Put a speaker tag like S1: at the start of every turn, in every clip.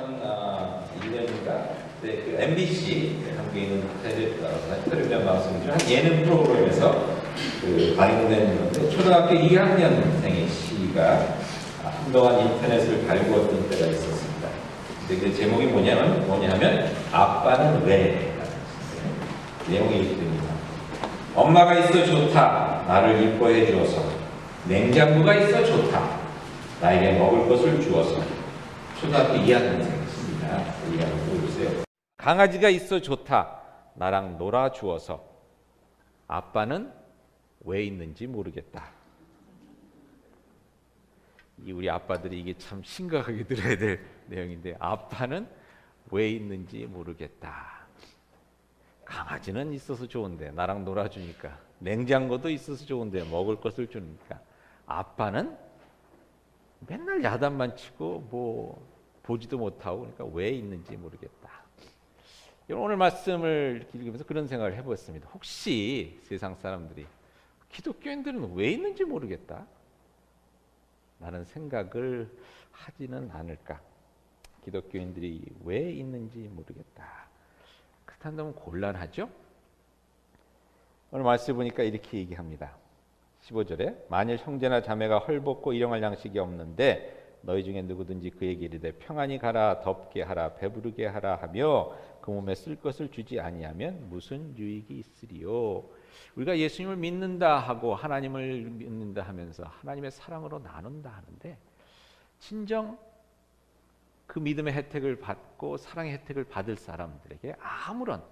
S1: 2001년인가 그 MBC 한국에 있는 텔레비전 방송이죠. 한 예능 프로그램에서 방영된 건데 초등학교 2학년생의 시가 한동안 인터넷을 달구었던 때가 있었습니다. 근데 그 제목이 뭐냐면 아빠는 왜? 내용이 이렇게 됩니다. 엄마가 있어 좋다. 나를 이뻐해 주어서. 냉장고가 있어 좋다. 나에게 먹을 것을 주어서. 초등학교 2학년생입니다. 이 한번 보여주세요. 강아지가 있어 좋다. 나랑 놀아 주어서. 아빠는 왜 있는지 모르겠다. 우리 아빠들이 이게 참 심각하게 들어야 될 내용인데, 아빠는 왜 있는지 모르겠다. 강아지는 있어서 좋은데 나랑 놀아주니까, 냉장고도 있어서 좋은데 먹을 것을 주니까, 아빠는 맨날 야단만 치고 뭐 보지도 못하고, 그러니까 왜 있는지 모르겠다. 오늘 말씀을 읽으면서 그런 생각을 해보았습니다. 혹시 세상 사람들이 기독교인들은 왜 있는지 모르겠다 라는 생각을 하지는 않을까? 기독교인들이 왜 있는지 모르겠다. 그렇다면 곤란하죠? 오늘 말씀 보니까 이렇게 얘기합니다. 15절에 만일 형제나 자매가 헐벗고 일용할 양식이 없는데 너희 중에 누구든지 그에게 이르되 평안히 가라, 덥게 하라, 배부르게 하라 하며 그 몸에 쓸 것을 주지 아니하면 무슨 유익이 있으리요? 우리가 예수님을 믿는다 하고 하나님을 믿는다 하면서 하나님의 사랑으로 나눈다 하는데, 진정 그 믿음의 혜택을 받고 사랑의 혜택을 받을 사람들에게 아무런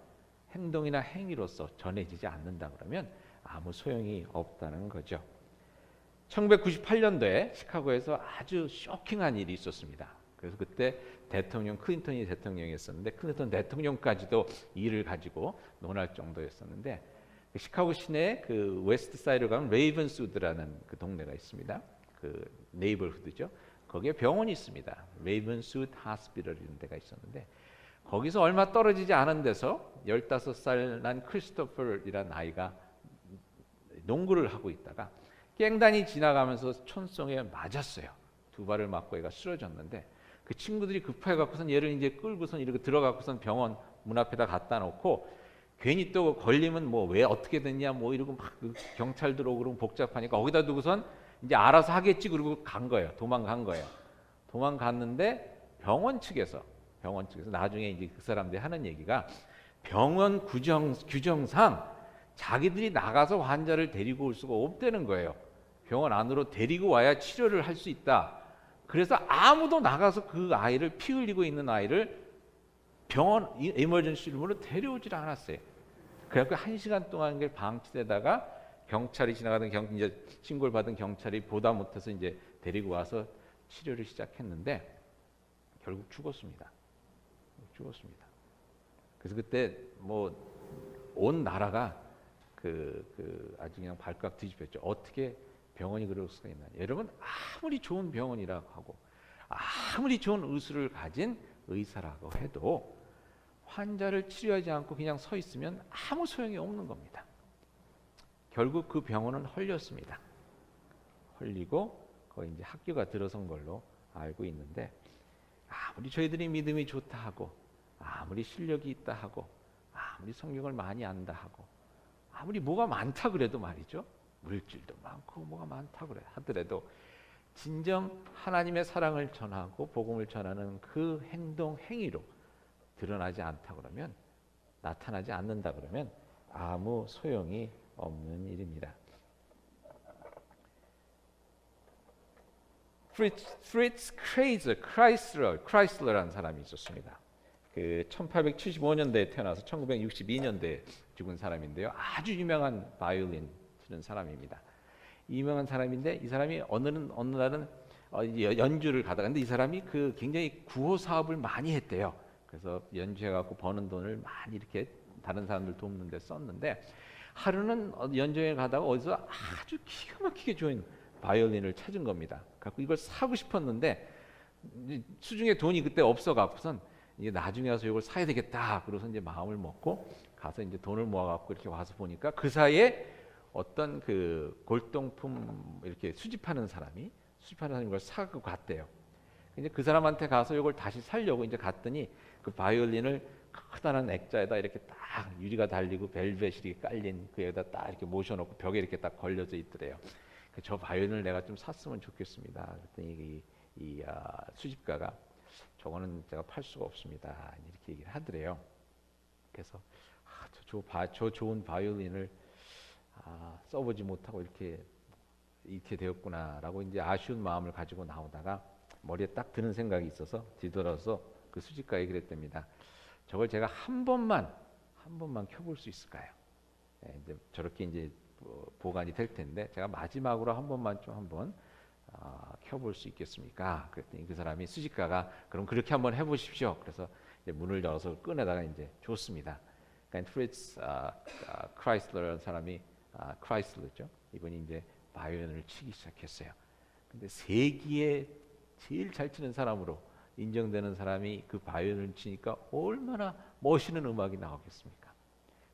S1: 행동이나 행위로서 전해지지 않는다 그러면 아무 소용이 없다는 거죠. 1998년도에 시카고에서 아주 쇼킹한 일이 있었습니다. 그래서 그때 클린턴이 대통령이었었는데, 클린턴 대통령까지도 이를 가지고 논할 정도였었는데, 시카고 시내에 그 웨스트 사이드로 가면 레이븐스우드라는 그 동네가 있습니다. 그 네이버후드죠. 거기에 병원이 있습니다. 레이븐스우드 하스피털이라는 데가 있었는데, 거기서 얼마 떨어지지 않은 데서 15살 난 크리스토퍼이라는 아이가 농구를 하고 있다가 깽단이 지나가면서 촌송에 맞았어요. 두 발을 맞고 얘가 쓰러졌는데, 그 친구들이 급해 갖고선 얘를 이제 끌고선 이렇게 들어가고선 병원 문 앞에다 갖다 놓고, 괜히 또 걸리면 뭐 왜 어떻게 됐냐 뭐 이러고 막 경찰 들어오고 그러면 복잡하니까 거기다 두고선 이제 알아서 하겠지 그러고 간 거예요. 도망간 거예요. 도망갔는데 병원 측에서 나중에 이제 그 사람들이 하는 얘기가, 병원 규정상 자기들이 나가서 환자를 데리고 올 수가 없다는 거예요. 병원 안으로 데리고 와야 치료를 할 수 있다. 그래서 아무도 나가서 그 아이를, 피 흘리고 있는 아이를 병원 에머전시룸으로 데려오질 않았어요. 그래갖고 1시간 동안 방치되다가 경찰이 지나가던 이제 신고를 받은 경찰이 보다 못해서 이제 데리고 와서 치료를 시작했는데 결국 죽었습니다. 그래서 그때 뭐 온 나라가 아주 그냥 발칵 뒤집혔죠. 어떻게 병원이 그럴 수가 있나? 여러분, 아무리 좋은 병원이라고 하고 아무리 좋은 의술을 가진 의사라고 해도 환자를 치료하지 않고 그냥 서 있으면 아무 소용이 없는 겁니다. 결국 그 병원은 헐렸습니다. 헐리고 거의 이제 학교가 들어선 걸로 알고 있는데, 아무리 저희들이 믿음이 좋다 하고 아무리 실력이 있다 하고 아무리 성경을 많이 안다 하고 아무리 뭐가 많다 그래도 말이죠, 물질도 많고 뭐가 많다 그래 하더라도 진정 하나님의 사랑을 전하고 복음을 전하는 그 행동 행위로 드러나지 않다 그러면, 나타나지 않는다 그러면 아무 소용이 없는 일입니다. 프리츠 크라이슬러라는 사람이 있었습니다. 그 1875년대에 태어나서 1962년대에 죽은 사람인데요. 아주 유명한 바이올린 치는 사람입니다. 유명한 사람인데, 이 사람이 어느 날은 연주를 가다가, 근데 이 사람이 굉장히 구호 사업을 많이 했대요. 그래서 연주해갖고 버는 돈을 많이 이렇게 다른 사람들 돕는 데 썼는데, 하루는 연주회 가다가 어디서 아주 기가 막히게 좋은 바이올린을 찾은 겁니다. 그래서 이걸 사고 싶었는데 수중에 돈이 그때 없어갖고선 이제 나중에 와서 이걸 사야 되겠다. 그래서 이제 마음을 먹고 가서 이제 돈을 모아갖고 이렇게 와서 보니까 그 사이에 어떤 그 골동품 이렇게 수집하는 사람이 이걸 사고 갔대요. 이제 그 사람한테 가서 이걸 다시 살려고 이제 갔더니 그 바이올린을 커다란 액자에다 이렇게 딱 유리가 달리고 벨벳이 이렇게 깔린 그에다 딱 이렇게 모셔놓고 벽에 이렇게 딱 걸려져 있더래요. 저 바이올린을 내가 좀 샀으면 좋겠습니다. 그랬더니 수집가가 저거는 제가 팔 수가 없습니다. 이렇게 얘기를 하더래요. 그래서 저 좋은 바이올린을 써보지 못하고 이렇게 되었구나라고 이제 아쉬운 마음을 가지고 나오다가 머리에 딱 드는 생각이 있어서 뒤돌아서 그 수집가에게 그랬답니다. 저걸 제가 한 번만 켜볼 수 있을까요? 이제 저렇게 이제 보관이 될 텐데 제가 마지막으로 한 번만 켜볼 수 있겠습니까? 그랬더니 그 사람이 수집가가 그럼 그렇게 한번 해보십시오. 그래서 이제 문을 열어서 끈에다가 이제 줬습니다. 그러니까 프리츠 크라이슬러라는 사람이 크라이슬러죠. 이분이 이제 바이올린을 치기 시작했어요. 근데 세계에 제일 잘 치는 사람으로 인정되는 사람이 그 바이올린을 치니까 얼마나 멋있는 음악이 나오겠습니까?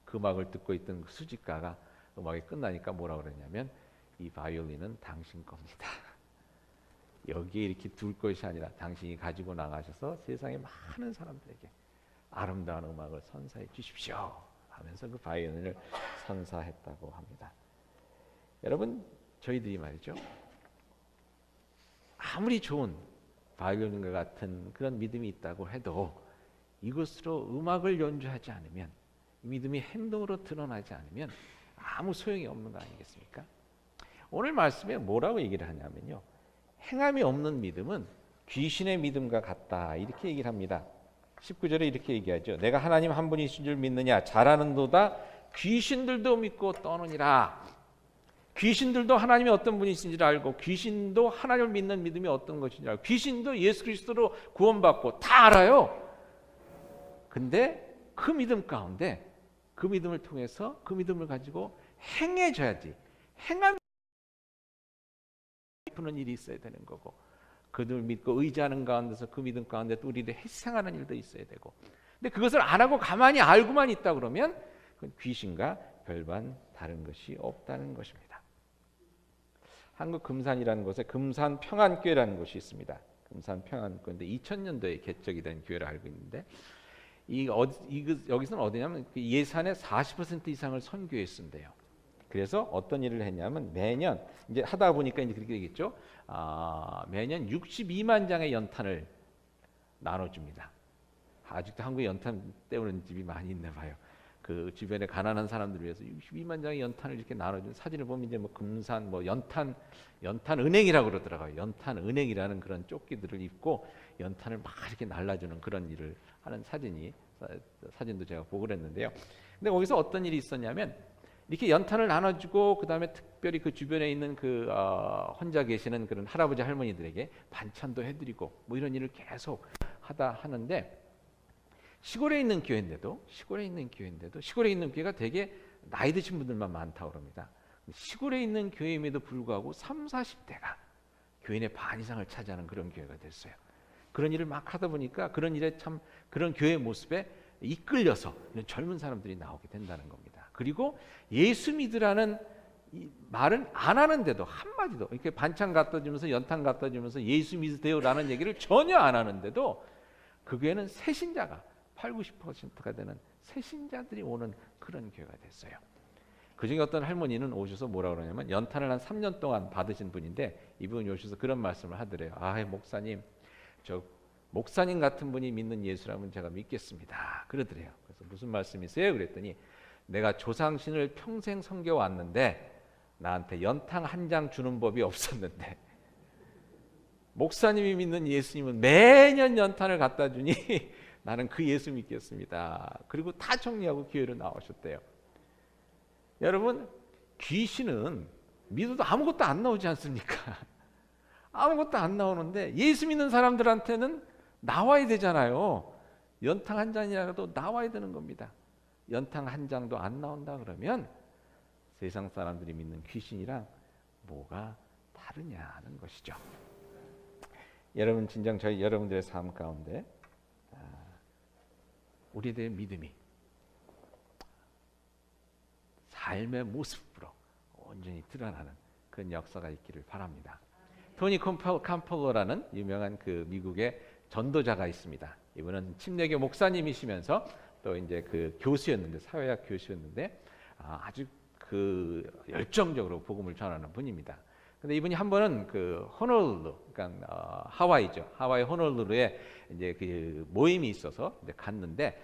S1: 그 음악을 듣고 있던 그 수집가가 음악이 끝나니까 뭐라고 그러냐면 이 바이올린은 당신 겁니다. 여기에 이렇게 둘 것이 아니라 당신이 가지고 나가셔서 세상의 많은 사람들에게 아름다운 음악을 선사해 주십시오 하면서 그 바이올린을 선사했다고 합니다. 여러분, 저희들이 말이죠, 아무리 좋은 바이올린과 같은 그런 믿음이 있다고 해도 이것으로 음악을 연주하지 않으면, 믿음이 행동으로 드러나지 않으면 아무 소용이 없는 거 아니겠습니까? 오늘 말씀에 뭐라고 얘기를 하냐면요, 행함이 없는 믿음은 귀신의 믿음과 같다 이렇게 얘기를 합니다. 19절에 이렇게 얘기하죠. 내가 하나님 한 분이신 줄 믿느냐? 잘하는도다 귀신들도 믿고 떠느니라. 귀신들도 하나님이 어떤 분이신지를 알고, 귀신도 하나님을 믿는 믿음이 어떤 것인지 알고, 귀신도 예수 그리스도로 구원받고 다 알아요. 근데 그 믿음 가운데 그 믿음을 통해서 그 믿음을 가지고 행해져야지. 행함이 푸는 일이 있어야 되는 거고, 그들 믿고 의지하는 가운데서 그 믿음 가운데 또 우리를 희생하는 일도 있어야 되고. 근데 그것을 안 하고 가만히 알고만 있다 그러면 그건 귀신과 별반 다른 것이 없다는 것입니다. 한국 금산이라는 곳에 금산평안교회라는 곳이 있습니다. 금산평안교회인데 2000년도에 개척이 된 교회를 알고 있는데 여기서는 어디냐면 예산의 40% 이상을 선교에 쓴대요. 그래서 어떤 일을 했냐면 매년 이제 하다 보니까 이제 그렇게 되겠죠. 매년 62만 장의 연탄을 나눠줍니다. 아직도 한국에 연탄 때우는 집이 많이 있나 봐요. 그 주변에 가난한 사람들을 위해서 62만 장의 연탄을 이렇게 나눠준 사진을 보면 이제 뭐 금산 뭐 연탄 은행이라고 그러더라고요. 연탄 은행이라는 그런 조끼들을 입고 연탄을 막 이렇게 날라주는 그런 일을 하는 사진도 제가 보고 그랬는데요. 근데 거기서 어떤 일이 있었냐면 이렇게 연탄을 나눠주고 그 다음에 특별히 그 주변에 있는 혼자 계시는 그런 할아버지 할머니들에게 반찬도 해드리고 뭐 이런 일을 계속 하는데 시골에 있는 교회인데도 시골에 있는 교회가 되게 나이 드신 분들만 많다고 합니다. 시골에 있는 교회임에도 불구하고 30-40대가 교인의 반 이상을 차지하는 그런 교회가 됐어요. 그런 일을 막 하다 보니까 그런 일에 참 그런 교회의 모습에 이끌려서 이런 젊은 사람들이 나오게 된다는 겁니다. 그리고 예수 믿으라는 이 말은 안 하는데도 한마디도 이렇게 반찬 갖다 주면서 연탄 갖다 주면서 예수 믿으세요라는 얘기를 전혀 안 하는데도 그 교회는 새신자가 80-90%가 되는 새신자들이 오는 그런 교회가 됐어요. 그중에 어떤 할머니는 오셔서 뭐라 그러냐면 연탄을 한 3년 동안 받으신 분인데 이분이 오셔서 그런 말씀을 하더래요. 목사님, 저 목사님 같은 분이 믿는 예수라면 제가 믿겠습니다. 그러더래요. 그래서 무슨 말씀이세요? 그랬더니 내가 조상신을 평생 섬겨왔는데 나한테 연탄 한 장 주는 법이 없었는데 목사님이 믿는 예수님은 매년 연탄을 갖다 주니 나는 그 예수 믿겠습니다. 그리고 다 정리하고 교회로 나오셨대요. 여러분, 귀신은 믿어도 아무것도 안 나오지 않습니까? 아무것도 안 나오는데 예수 믿는 사람들한테는 나와야 되잖아요. 연탄 한 잔이라도 나와야 되는 겁니다. 연탄 한 장도 안 나온다 그러면 세상 사람들이 믿는 귀신이랑 뭐가 다르냐는 것이죠. 여러분, 진정 여러분들의 삶 가운데 우리들의 믿음이 삶의 모습으로 온전히 드러나는 그런 역사가 있기를 바랍니다. 토니 캄펄러라는 유명한 그 미국의 전도자가 있습니다. 이분은 침례교 목사님이시면서 또 이제 그 교수였는데, 사회학 교수였는데 아주 그 열정적으로 복음을 전하는 분입니다. 근데 이분이 한 번은 그 호놀룰루, 그러니까 하와이죠. 하와이 호놀룰루에 이제 그 모임이 있어서 이제 갔는데,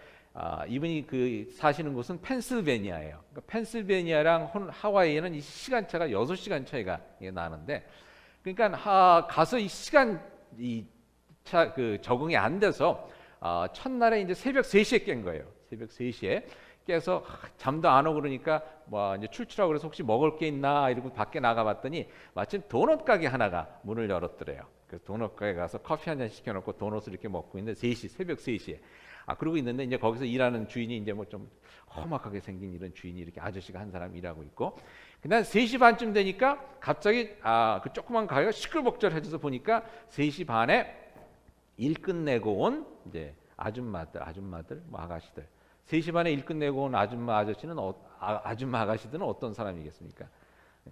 S1: 이분이 그 사시는 곳은 펜실베니아예요. 그러니까 펜실베니아랑 하와이에는 이 시간차가 6시간 차이가 나는데, 그러니까 가서 이 시간 그 적응이 안 돼서 첫날에 이제 새벽 3시에 깬 거예요. 새벽 3시에 깨서 잠도 안 오고 그러니까 뭐 이제 출출하고 그래서 혹시 먹을 게 있나 이러고 밖에 나가봤더니 마침 도넛 가게 하나가 문을 열었더래요. 그래서 도넛 가게 가서 커피 한 잔 시켜놓고 도넛을 이렇게 먹고 있는데 새벽 3시에 그러고 있는데 이제 거기서 일하는 주인이 이제 뭐 좀 험악하게 생긴 이런 주인이 이렇게 아저씨가 한 사람 일하고 있고, 그날 3시 반쯤 되니까 갑자기 그 조그만 가게가 시끌벅적해져서 보니까 3시 반에 일 끝내고 온 이제 아줌마들 뭐 아가씨들, 3시 반에 일 끝내고 온 아줌마 아저씨는 아줌마 아가씨들은 어떤 사람이겠습니까?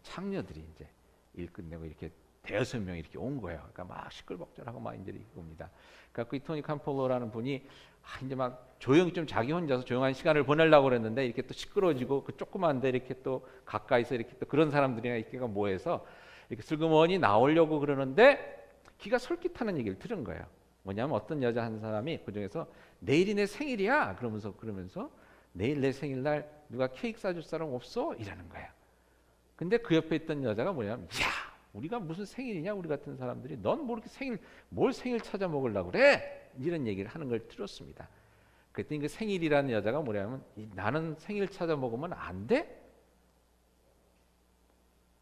S1: 창녀들이 이제 일 끝내고 이렇게 대여섯 명이 이렇게 온 거예요. 그러니까 막 시끌벅적하고 막 이제 이렇게 옵니다. 그래서 이 토니 캄펄러라는 분이 이제 막 조용히 좀 자기 혼자서 조용한 시간을 보내려고 그랬는데 이렇게 또 시끄러워지고 그 조그만데 이렇게 또 가까이서 이렇게 또 그런 사람들이나 이렇게가 모여서 이렇게 슬그머니 나오려고 그러는데 기가 솔깃하는 얘기를 들은 거예요. 뭐냐면 어떤 여자 한 사람이 그 중에서 내일이 내 생일이야 그러면서 내일 내 생일날 누가 케이크 사줄 사람 없어? 이러는 거야. 근데 그 옆에 있던 여자가 뭐냐면, 야, 우리가 무슨 생일이냐, 우리 같은 사람들이 넌 뭐 이렇게 뭘 생일 찾아 먹으려고 그래? 이런 얘기를 하는 걸 들었습니다. 그랬더니 그 생일이라는 여자가 뭐냐면, 나는 생일 찾아 먹으면 안 돼?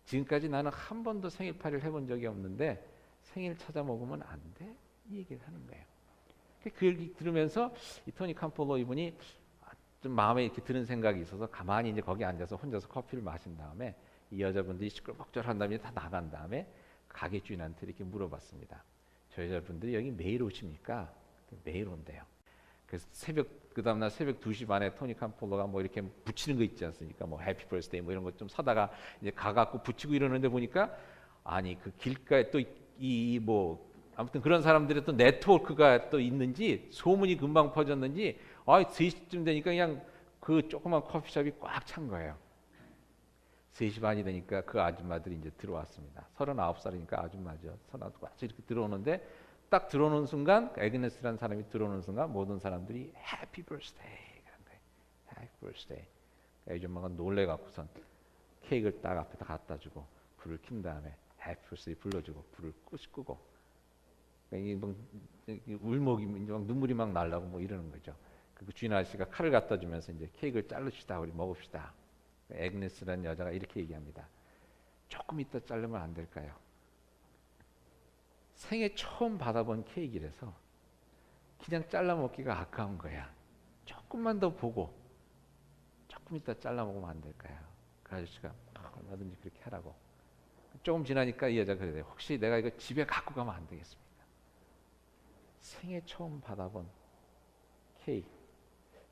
S1: 지금까지 나는 한 번도 생일 파티를 해본 적이 없는데 생일 찾아 먹으면 안 돼? 이 얘기를 하는 거예요. 그 얘기 들으면서 이 토니 캄펄러 이분이 좀 마음에 이렇게 드는 생각이 있어서 가만히 이제 거기 앉아서 혼자서 커피를 마신 다음에 이 여자분들이 시끌벅적한 다음에 다 나간 다음에 가게 주인한테 이렇게 물어봤습니다. 저 여자분들이 여기 매일 오십니까? 매일 온대요. 그래서 그 다음날 새벽 2시 반에 토니 캄펄러가 뭐 이렇게 붙이는 거 있지 않습니까? 뭐 해피 버스데이 뭐 이런 거 좀 사다가 이제 가갖고 붙이고 이러는데 보니까 아니 그 길가에 또 뭐 아무튼 그런 사람들의 또 네트워크가 또 있는지 소문이 금방 퍼졌는지 3시쯤 되니까 그냥 그 조그만 커피숍이 꽉 찬 거예요. 3시 반이 되니까 그 아줌마들이 이제 들어왔습니다. 39살이니까 아줌마죠. 39살 이렇게 들어오는데 딱 들어오는 순간 애그네스라는 사람이 들어오는 순간 모든 사람들이 해피 버스데이 그런 거예요. 해피 버스데이. 아줌마가 놀래갖고선 케이크를 딱 앞에다 갖다 주고 불을 킨 다음에 해피 버스데이 불러주고 불을 끄고 울먹이 막 눈물이 막 날라고 뭐 이러는 거죠. 그 주인 아저씨가 칼을 갖다 주면서 이제 케이크를 자르시다 우리 먹읍시다. 애그네스라는 여자가 이렇게 얘기합니다. 조금 이따 자르면 안 될까요? 생애 처음 받아본 케이크라서 그냥 잘라 먹기가 아까운 거야. 조금만 더 보고 조금 이따 잘라 먹으면 안 될까요? 그 아저씨가 얼마든지 그렇게 하라고. 조금 지나니까 이 여자가 그래요. 혹시 내가 이거 집에 갖고 가면 안 되겠습니까? 생애 처음 받아본 케이크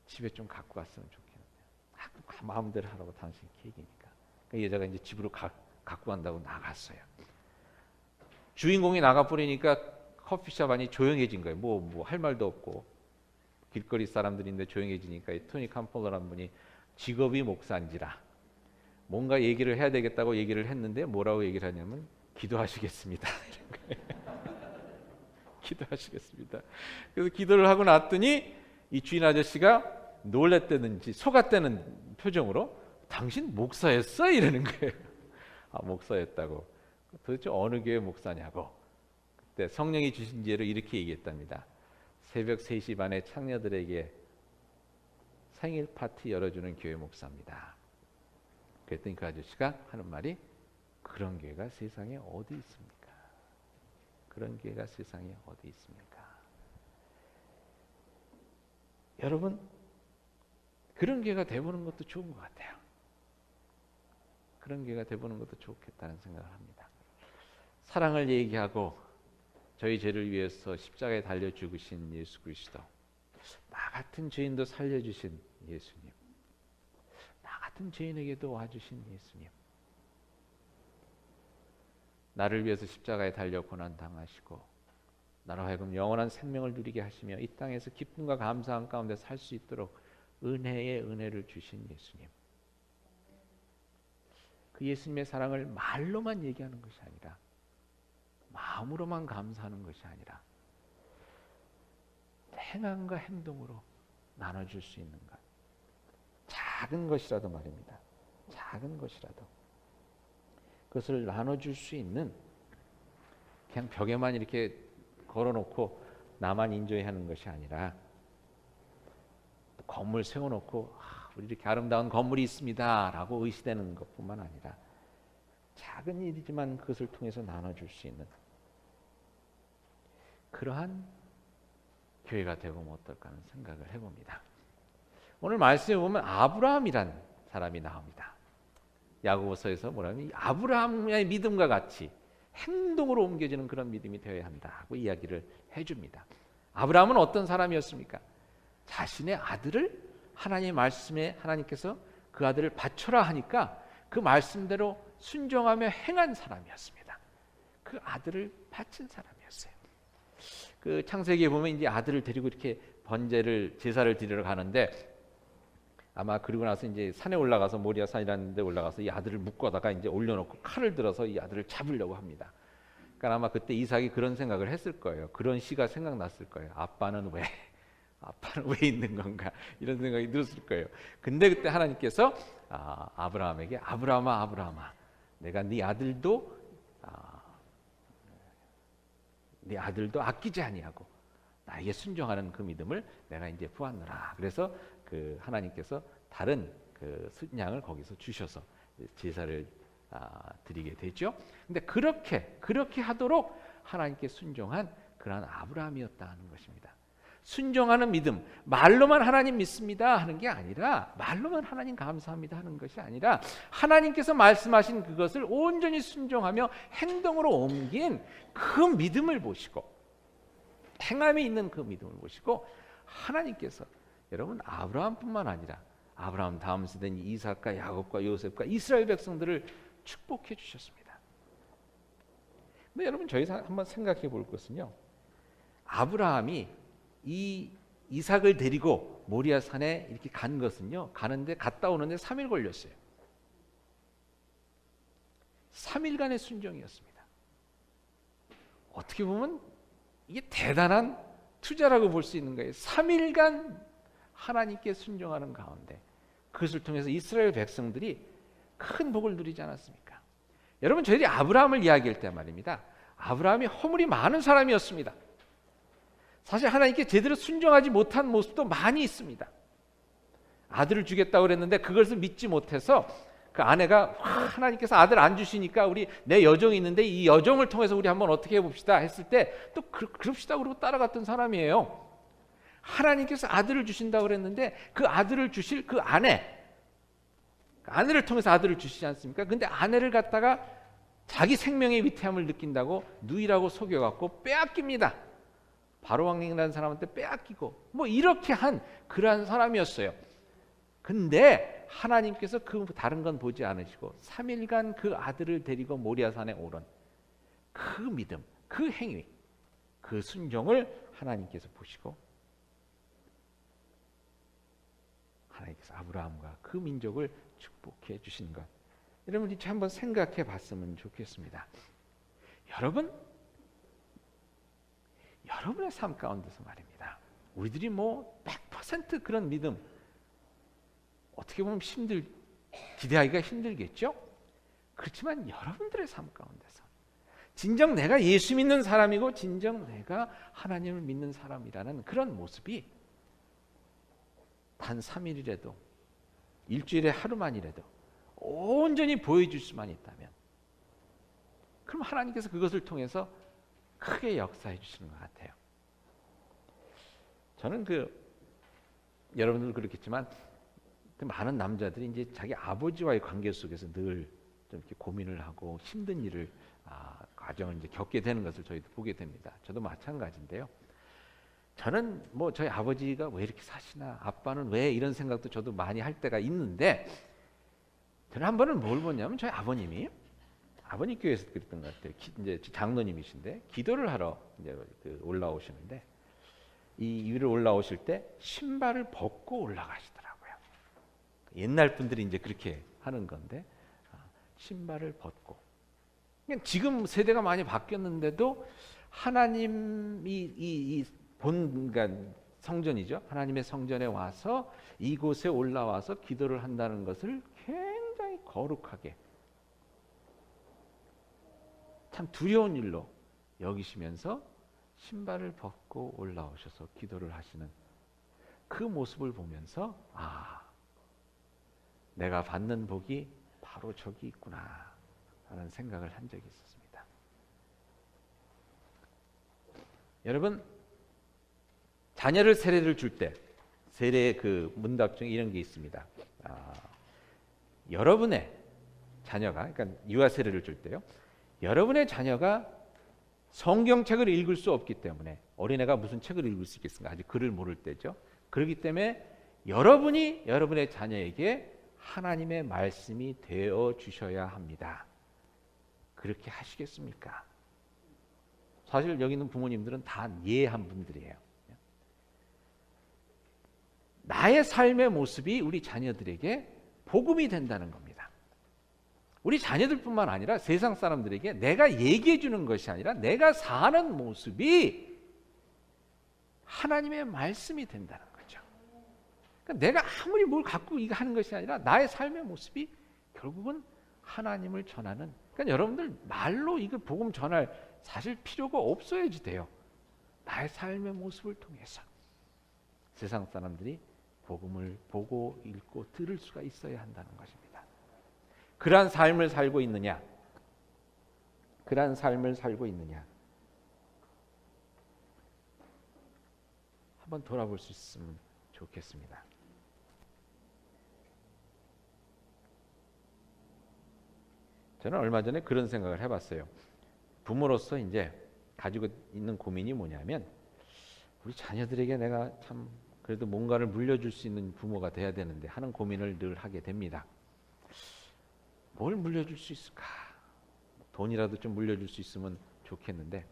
S1: 집에 좀 갖고 갔으면 좋겠는데 마음대로 하라고 당신 케이크니까. 그 여자가 이제 집으로 갖고 간다고 나갔어요. 주인공이 나가버리니까 커피숍 안이 조용해진 거예요. 뭐 할 말도 없고 길거리 사람들인데 조용해지니까 이 토니 캄펄러라는 분이 직업이 목사인지라 뭔가 얘기를 해야 되겠다고 얘기를 했는데 뭐라고 얘기를 하냐면 기도하시겠습니다. 이런 거예요. 기도하시겠습니다. 그래서 기도를 하고 났더니 이 주인 아저씨가 놀랬다든지 속았다는 표정으로 당신 목사였어? 이러는 거예요. 목사였다고. 도대체 어느 교회 목사냐고. 그때 성령이 주신 지혜로 이렇게 얘기했답니다. 새벽 3시 반에 창녀들에게 생일 파티 열어주는 교회 목사입니다. 그랬더니 그 아저씨가 하는 말이 그런 교회가 세상에 어디 있습니까? 그런 교회가 세상에 어디 있습니까? 여러분 그런 교회가 돼보는 것도 좋은 것 같아요. 그런 교회가 돼보는 것도 좋겠다는 생각을 합니다. 사랑을 얘기하고 저희 죄를 위해서 십자가에 달려 죽으신 예수 그리스도, 나 같은 죄인도 살려주신 예수님, 나 같은 죄인에게도 와주신 예수님, 나를 위해서 십자가에 달려 고난 당하시고 나로 하여금 영원한 생명을 누리게 하시며 이 땅에서 기쁨과 감사함 가운데 살 수 있도록 은혜의 은혜를 주신 예수님. 그 예수님의 사랑을 말로만 얘기하는 것이 아니라 마음으로만 감사하는 것이 아니라 행함과 행동으로 나눠줄 수 있는 것. 작은 것이라도 말입니다. 작은 것이라도 그것을 나눠줄 수 있는, 그냥 벽에만 이렇게 걸어놓고 나만 인조해하는 것이 아니라 건물 세워놓고 우리 이렇게 아름다운 건물이 있습니다 라고 의시되는 것뿐만 아니라 작은 일이지만 그것을 통해서 나눠줄 수 있는 그러한 교회가 되고 뭐 어떨까 하는 생각을 해봅니다. 오늘 말씀에 보면 아브라함이란 사람이 나옵니다. 야고보서에서 뭐라면 아브라함의 믿음과 같이 행동으로 옮겨지는 그런 믿음이 되어야 한다고 이야기를 해줍니다. 아브라함은 어떤 사람이었습니까? 자신의 아들을 하나님의 말씀에 하나님께서 그 아들을 바쳐라 하니까 그 말씀대로 순종하며 행한 사람이었습니다. 그 아들을 바친 사람이었어요. 그 창세기에 보면 이제 아들을 데리고 이렇게 번제를 제사를 드리러 가는데 아마 그리고 나서 이제 산에 올라가서 모리아 산이라는 데 올라가서 이 아들을 묶어다가 이제 올려놓고 칼을 들어서 이 아들을 잡으려고 합니다. 그러니까 아마 그때 이삭이 그런 생각을 했을 거예요. 그런 시가 생각났을 거예요. 아빠는 왜 있는 건가 이런 생각이 들었을 거예요. 근데 그때 하나님께서 아브라함에게 아브라함아 내가 네 아들도 아끼지 아니하고 나에게 순종하는 그 믿음을 내가 이제 보았노라. 그래서 그 하나님께서 다른 그 순양을 거기서 주셔서 제사를 드리게 되죠. 근데 그렇게 하도록 하나님께 순종한 그러한 아브라함이었다는 것입니다. 순종하는 믿음, 말로만 하나님 믿습니다 하는 게 아니라, 말로만 하나님 감사합니다 하는 것이 아니라 하나님께서 말씀하신 그것을 온전히 순종하며 행동으로 옮긴 그 믿음을 보시고, 행함이 있는 그 믿음을 보시고 하나님께서 여러분 아브라함뿐만 아니라 아브라함 다음 세대인 이삭과 야곱과 요셉과 이스라엘 백성들을 축복해 주셨습니다. 근데 여러분 저희 한번 생각해 볼 것은요, 아브라함이 이 이삭을 데리고 모리아 산에 이렇게 간 것은요, 갔다 오는데 3일 걸렸어요. 3일간의 순종이었습니다. 어떻게 보면 이게 대단한 투자라고 볼 수 있는 거예요. 3일간 하나님께 순종하는 가운데 그것을 통해서 이스라엘 백성들이 큰 복을 누리지 않았습니까? 여러분 저희들이 아브라함을 이야기할 때 말입니다, 아브라함이 허물이 많은 사람이었습니다. 사실 하나님께 제대로 순종하지 못한 모습도 많이 있습니다. 아들을 주겠다고 그랬는데 그것을 믿지 못해서 그 아내가 하나님께서 아들 안 주시니까 내 여종이 있는데 이 여종을 통해서 우리 한번 어떻게 해봅시다 했을 때 또 그럽시다 그러고 따라갔던 사람이에요. 하나님께서 아들을 주신다고 그랬는데 그 아들을 주실 그 아내를 통해서 아들을 주시지 않습니까? 근데 아내를 갖다가 자기 생명의 위태함을 느낀다고 누이라고 속여갖고 빼앗깁니다. 바로 왕이라는 사람한테 빼앗기고 뭐 이렇게 한 그러한 사람이었어요. 근데 하나님께서 그 다른 건 보지 않으시고 3일간 그 아들을 데리고 모리아산에 오른 그 믿음, 그 행위, 그 순종을 하나님께서 보시고 하나님께서 아브라함과 그 민족을 축복해 주신 것, 여러분 이제 한번 생각해 봤으면 좋겠습니다. 여러분의 삶 가운데서 말입니다, 우리들이 뭐 100% 그런 믿음 어떻게 보면 기대하기가 힘들겠죠? 그렇지만 여러분들의 삶 가운데서 진정 내가 예수 믿는 사람이고 진정 내가 하나님을 믿는 사람이라는 그런 모습이 단 3일이라도 일주일에 하루만이라도 온전히 보여줄 수만 있다면, 그럼 하나님께서 그것을 통해서 크게 역사해 주시는 것 같아요. 저는 여러분들도 그렇겠지만 많은 남자들이 이제 자기 아버지와의 관계 속에서 늘 좀 이렇게 고민을 하고 힘든 일을 과정을 이제 겪게 되는 것을 저희도 보게 됩니다. 저도 마찬가지인데요. 저는 뭐 저희 아버지가 왜 이렇게 사시나, 아빠는 왜 이런 생각도 저도 많이 할 때가 있는데, 저는 한 번은 뭘 보냐면 저희 아버님이 아버님 교회에서 그랬던 것 같아요. 이제 장로님이신데 기도를 하러 이제 올라오시는데 이 위로 올라오실 때 신발을 벗고 올라가시더라고요. 옛날 분들이 이제 그렇게 하는 건데 신발을 벗고. 그러니까 지금 세대가 많이 바뀌었는데도 하나님이 그러니까 성전이죠. 하나님의 성전에 와서 이곳에 올라와서 기도를 한다는 것을 굉장히 거룩하게 참 두려운 일로 여기시면서 신발을 벗고 올라오셔서 기도를 하시는 그 모습을 보면서 내가 받는 복이 바로 저기 있구나 라는 생각을 한 적이 있었습니다. 여러분, 자녀를 세례를 줄 때 세례 그 문답 중에 이런 게 있습니다. 여러분의 자녀가, 그러니까 유아 세례를 줄 때요, 여러분의 자녀가 성경책을 읽을 수 없기 때문에, 어린애가 무슨 책을 읽을 수 있겠습니까? 아직 글을 모를 때죠. 그렇기 때문에 여러분이 여러분의 자녀에게 하나님의 말씀이 되어 주셔야 합니다. 그렇게 하시겠습니까? 사실 여기 있는 부모님들은 다 예한 분들이에요. 나의 삶의 모습이 우리 자녀들에게 복음이 된다는 겁니다. 우리 자녀들뿐만 아니라 세상 사람들에게 내가 얘기해 주는 것이 아니라 내가 사는 모습이 하나님의 말씀이 된다는 거죠. 그러니까 내가 아무리 뭘 갖고 이거 하는 것이 아니라 나의 삶의 모습이 결국은 하나님을 전하는, 그러니까 여러분들 말로 이거 복음 전할 사실 필요가 없어야지 돼요. 나의 삶의 모습을 통해서 세상 사람들이 복음을 보고 읽고 들을 수가 있어야 한다는 것입니다. 그러한 삶을 살고 있느냐? 그러한 삶을 살고 있느냐? 한번 돌아볼 수 있으면 좋겠습니다. 저는 얼마 전에 그런 생각을 해봤어요. 부모로서 이제 가지고 있는 고민이 뭐냐면, 우리 자녀들에게 내가 참 그래도 뭔가를 물려줄 수 있는 부모가 돼야 되는데 하는 고민을 늘 하게 됩니다. 뭘 물려줄 수 있을까? 돈이라도 좀 물려줄 수 있으면 좋겠는데,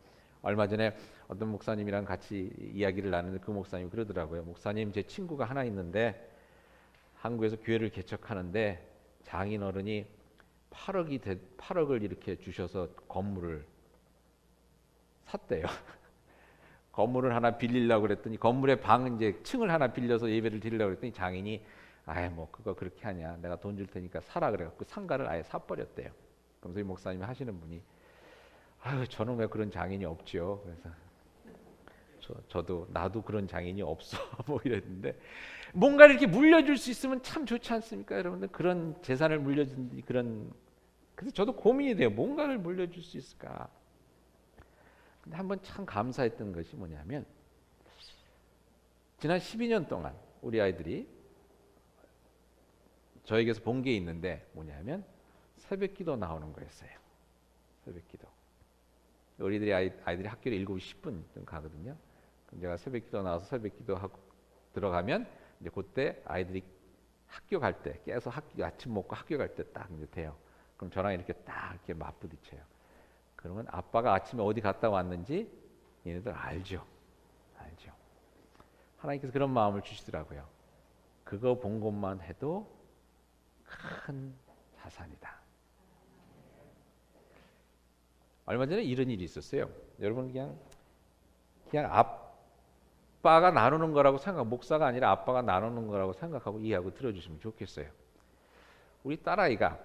S1: 얼마 전에 어떤 목사님이랑 같이 이야기를 나누는데 그 목사님이 그러더라고요. 목사님, 제 친구가 하나 있는데 한국에서 교회를 개척하는데 장인 어른이 8억을 이렇게 주셔서 건물을 샀대요. 건물을 하나 빌리려고 그랬더니, 건물의 방 이제 층을 하나 빌려서 예배를 드리려고 그랬더니 장인이 뭐 그거 그렇게 하냐, 내가 돈 줄 테니까 사라 그래갖고 상가를 아예 사버렸대요. 그러면서 이 목사님이 하시는 분이 저는 왜 그런 장인이 없죠. 그래서 저도 나도 그런 장인이 없어 뭐 이랬는데, 뭔가를 이렇게 물려줄 수 있으면 참 좋지 않습니까, 여러분들? 그런 재산을 물려준 그런, 그래서 저도 고민이 돼요. 뭔가를 물려줄 수 있을까? 근데 한번 참 감사했던 것이 뭐냐면, 지난 12년 동안 우리 아이들이 저에게서 본 게 있는데 뭐냐면 새벽기도 나오는 거였어요. 새벽기도. 우리들이 아이들이 학교를 7시 10분 가거든요. 그럼 제가 새벽기도 나와서 새벽기도 하고 들어가면 이제 그때 아이들이 학교 갈 때 깨서 아침 먹고 학교 갈 때 딱 이제 돼요. 그럼 저랑 이렇게 딱 이렇게 맞부딪혀요. 그러면 아빠가 아침에 어디 갔다 왔는지 얘네들 알죠. 하나님께서 그런 마음을 주시더라고요. 그거 본 것만 해도 큰 자산이다. 얼마 전에 이런 일이 있었어요. 여러분, 그냥 아빠가 나누는 거라고 목사가 아니라 아빠가 나누는 거라고 생각하고 이해하고 들어주시면 좋겠어요. 우리 딸아이가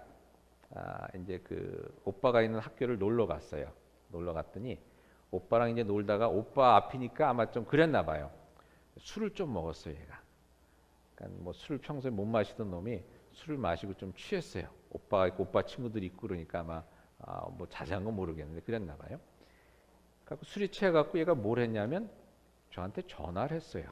S1: 이제 그 오빠가 있는 학교를 놀러 갔어요. 놀러 갔더니 오빠랑 이제 놀다가 오빠 앞이니까 아마 좀 그랬나 봐요. 술을 좀 먹었어요, 얘가. 그러니까 뭐 술을 평소에 못 마시던 놈이 술을 마시고 좀 취했어요. 오빠가 있고 오빠 친구들이 있고 그러니까 아마 뭐 자세한 건 모르겠는데 그랬나 봐요. 그래서 술이 취해갖고 얘가 뭘 했냐면 저한테 전화를 했어요.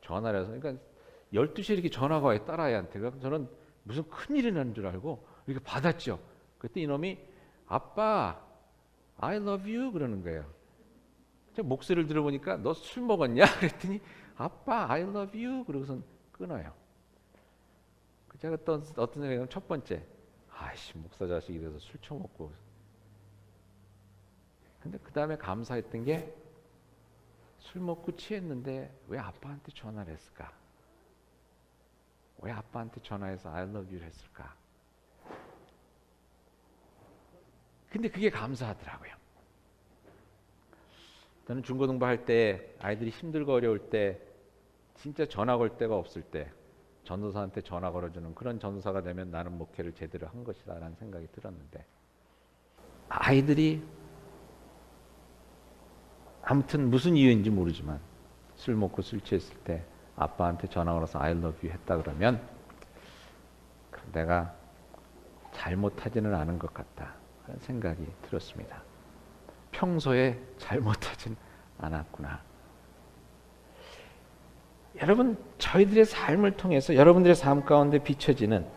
S1: 전화를 해서, 그러니까 12시에 이렇게 전화가 와요, 딸아이한테. 그래서 저는 무슨 큰일이 난 줄 알고 이렇게 받았죠. 그때 이놈이 아빠 I love you 그러는 거예요. 제가 목소리를 들어보니까 너 술 먹었냐? 그랬더니 아빠 I love you 그러고선 끊어요. 제가 또 어떤 생각이냐면, 첫 번째, 아이씨 목사 자식이 돼서 술 처먹고. 근데 그 다음에 감사했던 게 술 먹고 취했는데 왜 아빠한테 전화를 했을까? 왜 아빠한테 전화해서 I love you를 했을까? 근데 그게 감사하더라고요. 저는 중고등부할 때 아이들이 힘들고 어려울 때 진짜 전화 걸 데가 없을 때 전도사한테 전화 걸어주는 그런 전도사가 되면 나는 목회를 제대로 한 것이다 라는 생각이 들었는데, 아이들이 아무튼 무슨 이유인지 모르지만 술 먹고 술 취했을 때 아빠한테 전화 걸어서 I love you 했다 그러면 내가 잘못하지는 않은 것 같다 하는 생각이 들었습니다. 평소에 잘못하진 않았구나. 여러분, 저희들의 삶을 통해서 여러분들의 삶 가운데 비춰지는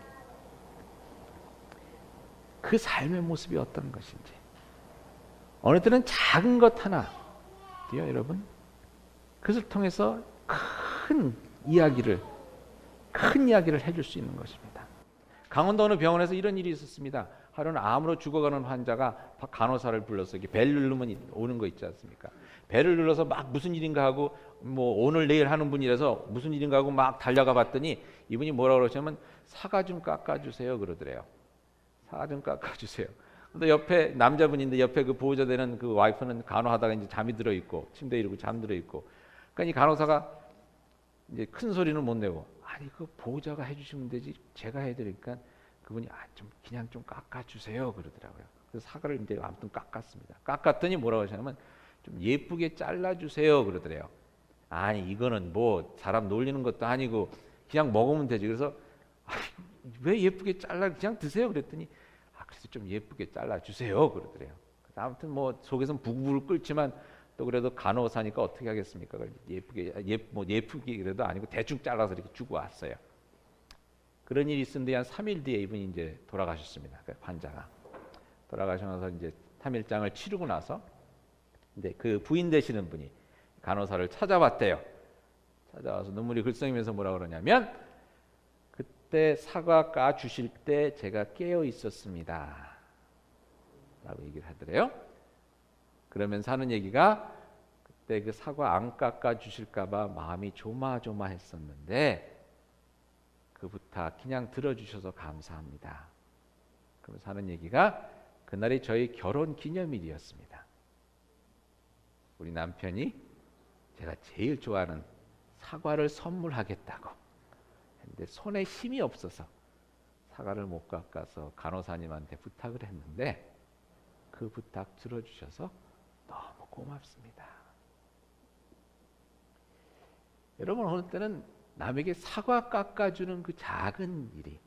S1: 그 삶의 모습이 어떤 것인지, 어느 때는 작은 것 하나 여러분, 그것을 통해서 큰 이야기를 해줄 수 있는 것입니다. 강원도 어느 병원에서 이런 일이 있었습니다. 하루는 암으로 죽어가는 환자가 간호사를 불러서 이렇게 벨 누르면 오는 거 있지 않습니까? 벨을 눌러서 막 무슨 일인가 하고 뭐 오늘 내일 하는 분이라서 무슨 일인가 하고 막 달려가 봤더니 이분이 뭐라고 그러시냐면 사과 좀 깎아주세요 그러더래요. 사과 좀 깎아주세요. 근데 옆에 남자분인데 옆에 그 보호자 되는 그 와이프는 간호하다가 이제 잠이 들어 있고 침대에 이러고 잠들어 있고, 그러니까 이 간호사가 이제 큰 소리는 못 내고, 아니 그 보호자가 해주시면 되지 제가 해드리니까 그분이 좀 그냥 좀 깎아주세요 그러더라고요. 그래서 사과를 이제 아무튼 깎았습니다. 깎았더니 뭐라고 하시냐면 좀 예쁘게 잘라주세요 그러더래요. 아니 이거는 뭐 사람 놀리는 것도 아니고 그냥 먹으면 되지. 그래서 왜 예쁘게 잘라 그냥 드세요 그랬더니 그래서 좀 예쁘게 잘라주세요 그러더래요. 아무튼 뭐 속에서는 부글부글 끓지만 또 그래도 간호사니까 어떻게 하겠습니까? 예쁘게 그래도 아니고 대충 잘라서 이렇게 주고 왔어요. 그런 일이 있었는데 한 3일 뒤에 이분이 이제 돌아가셨습니다. 그 환자가 돌아가셔서 이제 3일장을 치르고 나서 이제 그 부인 되시는 분이 간호사를 찾아봤대요. 찾아와서 눈물이 글썽이면서 뭐라 그러냐면, 그때 사과 까 주실 때 제가 깨어 있었습니다 라고 얘기를 하더래요. 그러면서 하는 얘기가, 그때 그 사과 안 깎아 주실까 봐 마음이 조마조마했었는데 그 부탁 그냥 들어주셔서 감사합니다. 그러면서 하는 얘기가, 그날이 저희 결혼 기념일이었습니다. 우리 남편이 제가 제일 좋아하는 사과를 선물하겠다고 했는데 손에 힘이 없어서 사과를 못 깎아서 간호사님한테 부탁을 했는데 그 부탁 들어주셔서 너무 고맙습니다. 여러분, 어느 때는 남에게 사과 깎아주는 그 작은 일이,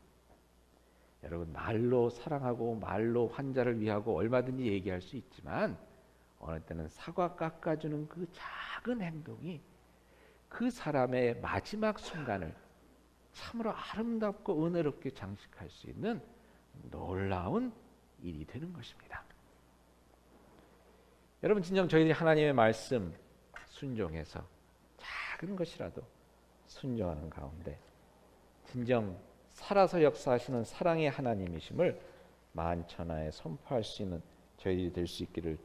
S1: 여러분 말로 사랑하고 말로 환자를 위하고 얼마든지 얘기할 수 있지만 어느 때는 사과 깎아주는 그 작은 행동이 그 사람의 마지막 순간을 참으로 아름답고 은혜롭게 장식할 수 있는 놀라운 일이 되는 것입니다. 여러분, 진정 저희들이 하나님의 말씀 순종해서 작은 것이라도 순종하는 가운데 진정 살아서 역사하시는 사랑의 하나님이심을 만천하에 선포할 수 있는 저희들이 될 수 있기를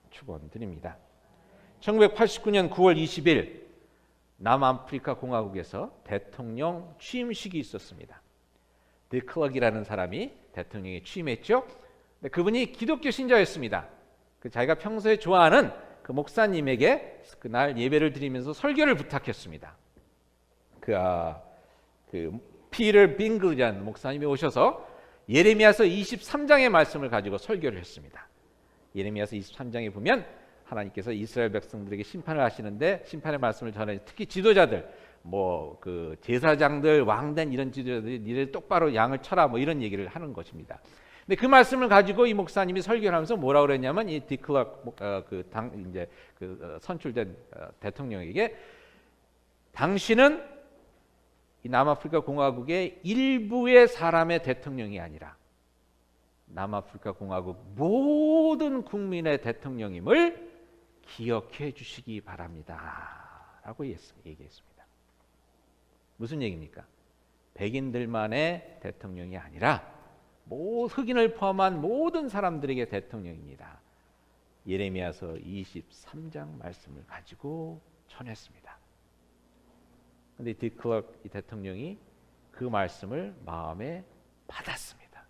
S1: 축원드립니다. 1989년 9월 20일 남아프리카 공화국에서 대통령 취임식이 있었습니다. 드클럭이라는 사람이 대통령에 취임했죠. 근데 그분이 기독교 신자였습니다. 자기가 평소에 좋아하는 그 목사님에게 그날 예배를 드리면서 설교를 부탁했습니다. 그 피터 빙글이라는 목사님이 오셔서 예레미야서 23장의 말씀을 가지고 설교를 했습니다. 예레미야서 23장에 보면 하나님께서 이스라엘 백성들에게 심판을 하시는데 심판의 말씀을 전해, 특히 지도자들, 뭐 그 제사장들, 왕된 이런 지도자들이 니들 똑바로 양을 쳐라, 뭐 이런 얘기를 하는 것입니다. 근데 그 말씀을 가지고 이 목사님이 설교를 하면서 뭐라고 그랬냐면, 이 디클럭 선출된 대통령에게, 당신은 이 남아프리카 공화국의 일부의 사람의 대통령이 아니라 남아프리카 공화국 모든 국민의 대통령임을 기억해 주시기 바랍니다 라고 얘기했습니다. 무슨 얘기입니까? 백인들만의 대통령이 아니라 흑인을 포함한 모든 사람들에게 대통령입니다. 예레미야서 23장 말씀을 가지고 전했습니다. 그런데 디클럭 이 대통령이 그 말씀을 마음에 받았습니다.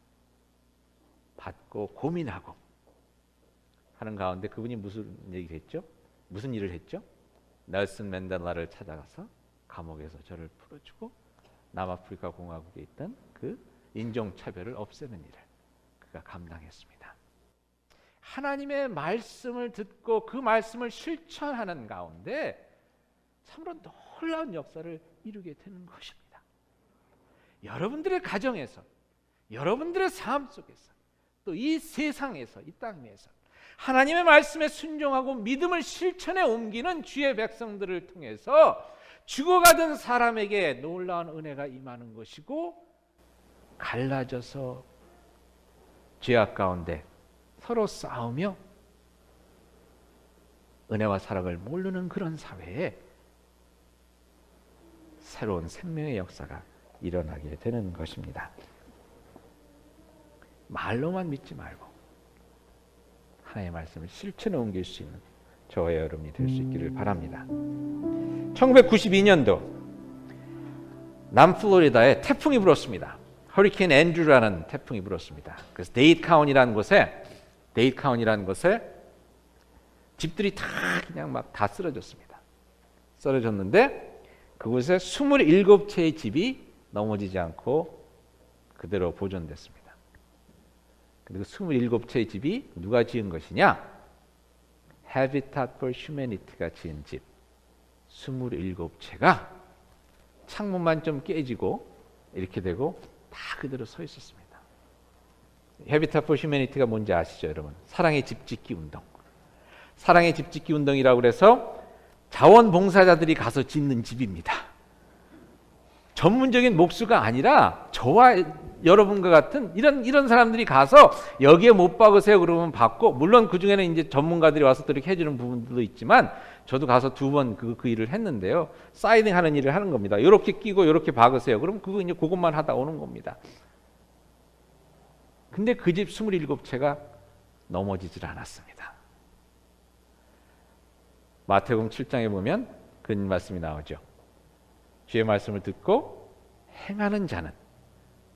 S1: 받고 고민하고 하는 가운데 그분이 무슨 얘기를 했죠? 무슨 일을 했죠? 넬슨 맨델라를 찾아가서 감옥에서 저를 풀어주고 남아프리카 공화국에 있던 그 인종차별을 없애는 일을 그가 감당했습니다. 하나님의 말씀을 듣고 그 말씀을 실천하는 가운데 참으로 놀라운 역사를 이루게 되는 것입니다. 여러분들의 가정에서, 여러분들의 삶 속에서, 또 이 세상에서, 이 땅에서 하나님의 말씀에 순종하고 믿음을 실천에 옮기는 주의 백성들을 통해서 죽어가던 사람에게 놀라운 은혜가 임하는 것이고, 갈라져서 죄악 가운데 서로 싸우며 은혜와 사랑을 모르는 그런 사회에 새로운 생명의 역사가 일어나게 되는 것입니다. 말로만 믿지 말고 하나님의 말씀을 실천에 옮길 수 있는 저와 여러분이 될 수 있기를 바랍니다. 1992년도 남플로리다에 태풍이 불었습니다. 허리케인 앤드류라는 태풍이 불었습니다. 그래서 데이드 카운티라는 곳에 집들이 다 그냥 막 다 쓰러졌습니다. 쓰러졌는데 그곳에 27채의 집이 넘어지지 않고 그대로 보존됐습니다. 그리고 27채의 집이 누가 지은 것이냐? Habitat for Humanity가 지은 집 27채가 창문만 좀 깨지고 이렇게 되고 다 그대로 서 있었습니다. Habitat for Humanity가 뭔지 아시죠, 여러분? 사랑의 집짓기 운동. 사랑의 집짓기 운동이라고 그래서 자원봉사자들이 가서 짓는 집입니다. 전문적인 목수가 아니라 저와 여러분과 같은 이런 사람들이 가서 여기에 못 박으세요 그러면 박고, 물론 그 중에는 이제 전문가들이 와서 또 이렇게 해주는 부분들도 있지만 저도 가서 2번 그 일을 했는데요. 사이딩 하는 일을 하는 겁니다. 이렇게 끼고 이렇게 박으세요. 그럼 그거 이제 그것만 하다 오는 겁니다. 근데 그 집 27채가 넘어지질 않았습니다. 마태복음 7장에 보면 그 말씀이 나오죠. 주의 말씀을 듣고 행하는 자는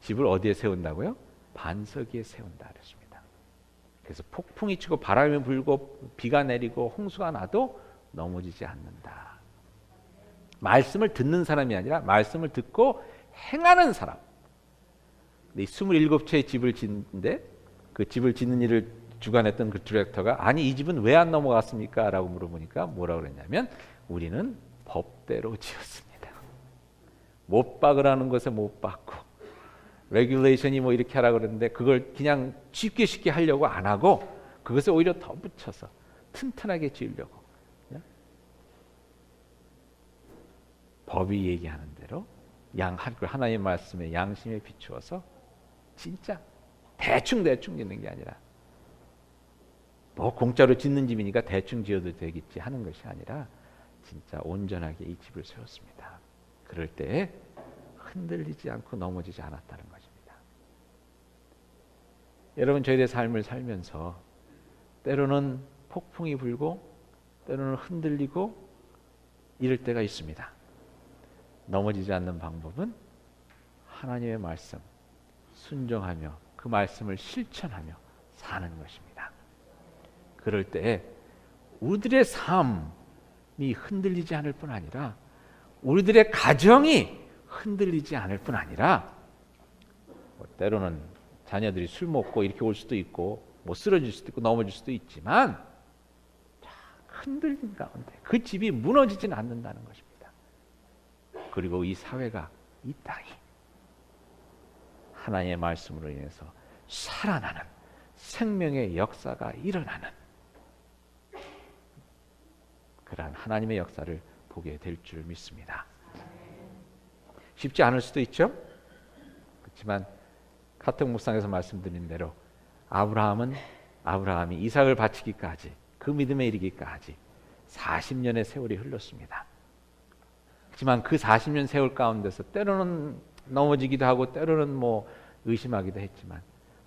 S1: 집을 어디에 세운다고요? 반석 위에 세운다 그랬습니다. 그래서 폭풍이 치고 바람이 불고 비가 내리고 홍수가 나도 넘어지지 않는다. 말씀을 듣는 사람이 아니라 말씀을 듣고 행하는 사람. 이 27채의 집을 짓는데 그 집을 짓는 일을 주관했던 그 디렉터가 아니 이 집은 왜 안 넘어갔습니까? 라고 물어보니까 뭐라고 그랬냐면 우리는 법대로 지었습니다. 못 박으라는 것에 못 박고 레귤레이션이 뭐 이렇게 하라고 그러는데 그걸 그냥 쉽게 하려고 안 하고 그것에 오히려 더 붙여서 튼튼하게 지으려고 법이 얘기하는 대로 하나님의 말씀에 양심에 비추어서 진짜 대충 짓는 게 아니라 뭐 공짜로 짓는 집이니까 대충 지어도 되겠지 하는 것이 아니라 진짜 온전하게 이 집을 세웠습니다. 그럴 때에 흔들리지 않고 넘어지지 않았다는 것입니다. 여러분 저희의 삶을 살면서 때로는 폭풍이 불고 때로는 흔들리고 이럴 때가 있습니다. 넘어지지 않는 방법은 하나님의 말씀 순종하며 그 말씀을 실천하며 사는 것입니다. 그럴 때에 우리들의 삶이 흔들리지 않을 뿐 아니라 우리들의 가정이 흔들리지 않을 뿐 아니라 때로는 자녀들이 술 먹고 이렇게 올 수도 있고 뭐 쓰러질 수도 있고 넘어질 수도 있지만 흔들린 가운데 그 집이 무너지지는 않는다는 것입니다. 그리고 이 사회가 이 땅이 하나님의 말씀으로 인해서 살아나는 생명의 역사가 일어나는 그러한 하나님의 역사를 보게 될 줄 믿습니다. 쉽지 않을 수도 있죠. 그렇지만 카톡 묵상에서 말씀드린 대로 아브라함이 이삭을 바치기까지 그 믿음에 이르기까지 40년의 세월이 흘렀습니다. 하지만 그 40년 세월 가운데서 때로는 넘어지기도 하고 때로는 뭐 의심하기도 했지만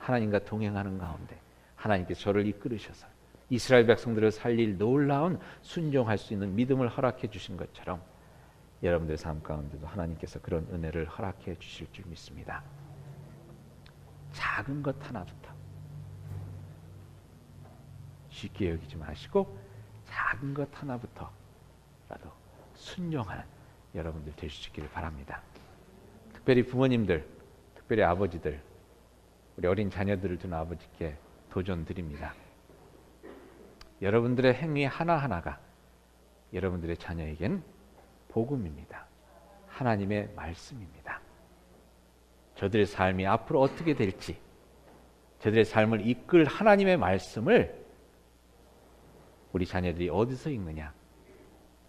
S1: 하나님과 동행하는 가운데 하나님께서 저를 이끌으셔서 이스라엘 백성들을 살릴 놀라운 순종할 수 있는 믿음을 허락해 주신 것처럼 여러분들의 삶 가운데도 하나님께서 그런 은혜를 허락해 주실 줄 믿습니다. 작은 것 하나부터 쉽게 여기지 마시고 작은 것 하나부터라도 순종하는 여러분들 될 수 있기를 바랍니다. 특별히 부모님들, 특별히 아버지들, 우리 어린 자녀들을 둔 아버지께 도전 드립니다. 여러분들의 행위 하나하나가 여러분들의 자녀에겐 복음입니다. 하나님의 말씀입니다. 저들의 삶이 앞으로 어떻게 될지, 저들의 삶을 이끌 하나님의 말씀을 우리 자녀들이 어디서 읽느냐?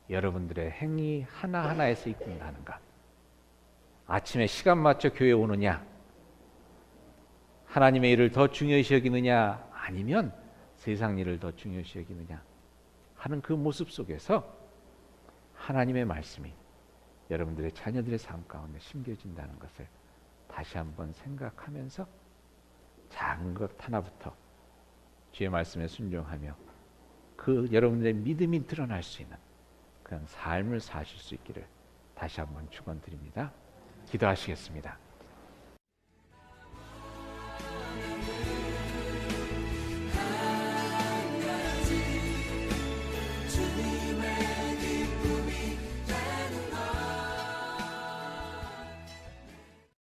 S1: 여러분들의 행위 하나하나에서 읽는다는가? 아침에 시간 맞춰 교회 오느냐? 하나님의 일을 더 중요시 여기느냐? 아니면 세상 일을 더 중요시 여기느냐? 하는 그 모습 속에서 하나님의 말씀이 여러분들의 자녀들의 삶 가운데 심겨진다는 것을 다시 한번 생각하면서 작은 것 하나부터 주의 말씀에 순종하며 그 여러분들의 믿음이 드러날 수 있는 그런 삶을 사실 수 있기를 다시 한번 축원드립니다. 기도하시겠습니다.